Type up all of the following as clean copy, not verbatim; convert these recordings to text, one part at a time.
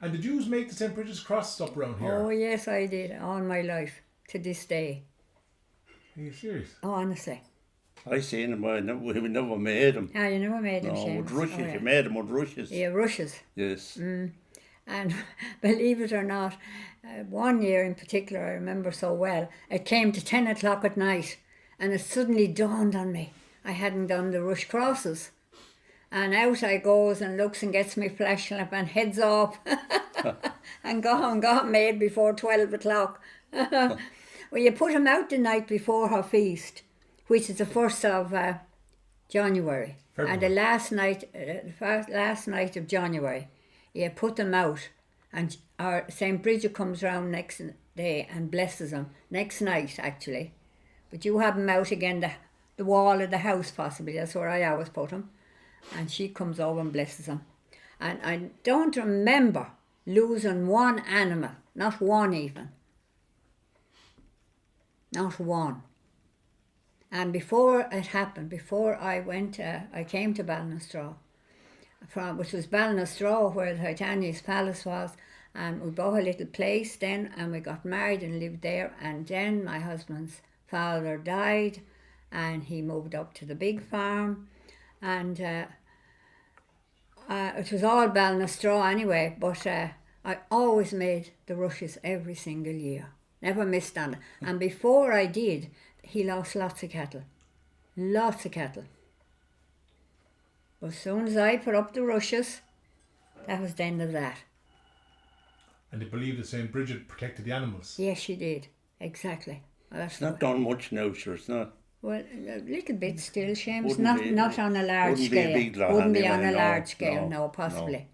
And did you make the St. Bridget's Cross up around here? Oh yes, I did, all my life, to this day. Are you serious? Honestly. I seen them, we never made them. Ah, you never made them, No, Seamus? with rushes, Oh, yeah. you made them with rushes. Yeah, rushes. Yes. And believe it or not, one year in particular I remember so well, it came to 10 o'clock at night and it suddenly dawned on me I hadn't done the rush crosses. And out I goes and looks and gets me flashlamp and heads off and got made before 12 o'clock. Well, you put them out the night before her feast, which is the 1st of January. February. And the last night of January, you put them out, and our St. Brigid comes round next day and blesses them, next night actually. But you have them out again, the wall of the house possibly, that's where I always put them. And she comes over and blesses them. And I don't remember losing one animal, not one even. Not one. And before it happened, before I went, I came to Ballinasstraw, which was Ballinasstraw where the Titania's Palace was, and we bought a little place then, and we got married and lived there, and then my husband's father died, and he moved up to the big farm, and it was all Ballinasstraw anyway, but I always made the rushes every single year, never missed on it, and before I did, he lost lots of cattle. Lots of cattle. But as soon as I put up the rushes, that was the end of that. And they believed that St. Bridget protected the animals. Yes, she did. Exactly. Well, that's It's not done much now, sure, it's not. well, a little bit still, Seamus. Wouldn't be- Not on a large wouldn't be a scale. big lot Wouldn't be on anyway, a no, large scale, no, no, possibly.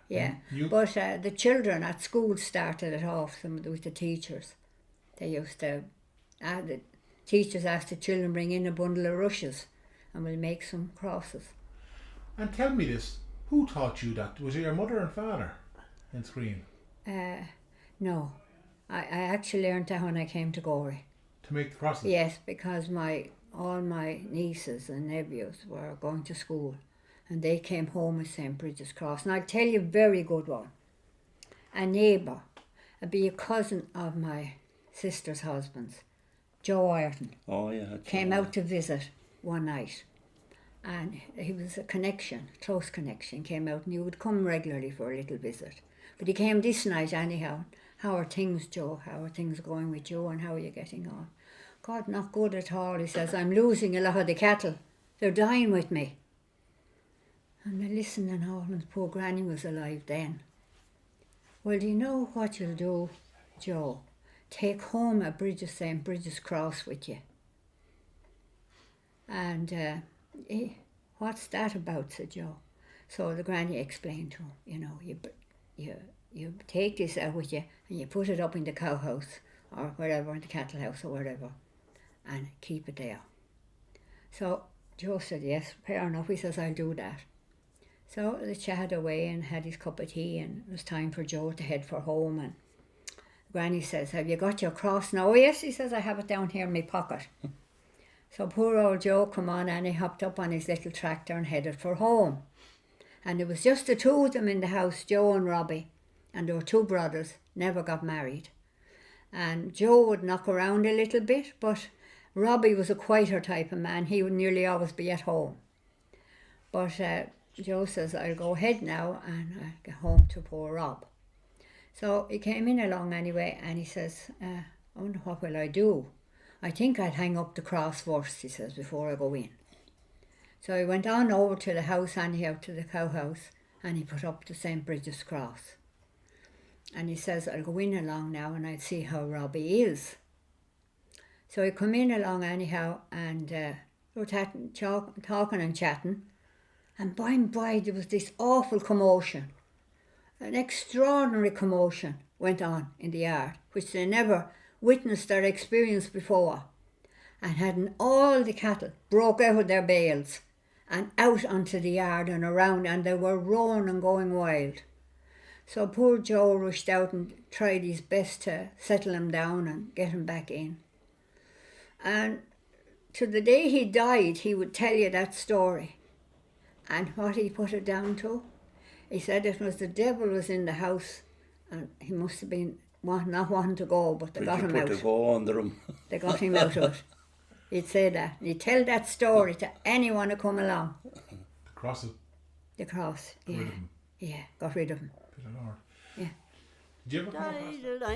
Yeah. You- But the children at school started it off with the teachers. They used to, the teachers asked the children bring in a bundle of rushes and we'll make some crosses. And tell me this, who taught you that? Was it your mother and father in Screen? No, I actually learned that when I came to Gorey. To make the crosses? Yes, because all my nieces and nephews were going to school and they came home with St. Bridget's Cross. And I'll tell you a very good one. A neighbour, be a cousin of my sister's husband's, Joe Ireton, Oh, yeah. came out to visit one night. And he was a connection, close connection, came out and he would come regularly for a little visit. But he came this night anyhow. How are things, Joe? How are things going with you and how are you getting on? God, not good at all. He says, I'm losing a lot of the cattle. They're dying with me. And I listened and all, and poor Granny was alive then. Well, do you know what you'll do, Joe? Take home a St. Bridget's Cross with you. And what's that about, said Joe. So the Granny explained to him, you take this out with you and you put it up in the cow house or wherever, in the cattle house or wherever, and keep it there. So Joe said, yes, fair enough. He says, I'll do that. So they chatted away and had his cup of tea, and it was time for Joe to head for home. And Granny says, have you got your cross now? Oh, yes, he says, I have it down here in my pocket. So poor old Joe come on and he hopped up on his little tractor and headed for home. And it was just the two of them in the house, Joe and Robbie. And there were two brothers, never got married. And Joe would knock around a little bit, but Robbie was a quieter type of man. He would nearly always be at home. But Joe says, I'll go ahead now and I'll get home to poor Rob. So he came in along anyway and he says, I wonder what will I do? I think I'll hang up the cross first, he says, before I go in. So he went on over to the house anyhow, to the cow house, and he put up the St. Bridget's Cross. And he says, I'll go in along now and I'll see how Robbie is. So he come in along anyhow and we were talking and chatting. And by and by there was this awful commotion. An extraordinary commotion went on in the yard, which they never witnessed or experienced before. And hadn't all the cattle broke out of their bales and out onto the yard and around, and they were roaring and going wild. So poor Joe rushed out and tried his best to settle him down and get him back in. And to the day he died, he would tell you that story. And what he put it down to, he said it was the devil was in the house and he must have been not wanting to go, but they But got you him put out. the go under him. They got him out of it. He'd say that. And he'd tell that story to anyone who come along. The cross of The cross. rid Yeah. of him. Yeah, got rid of him. Good Lord. Yeah. Did you ever come across da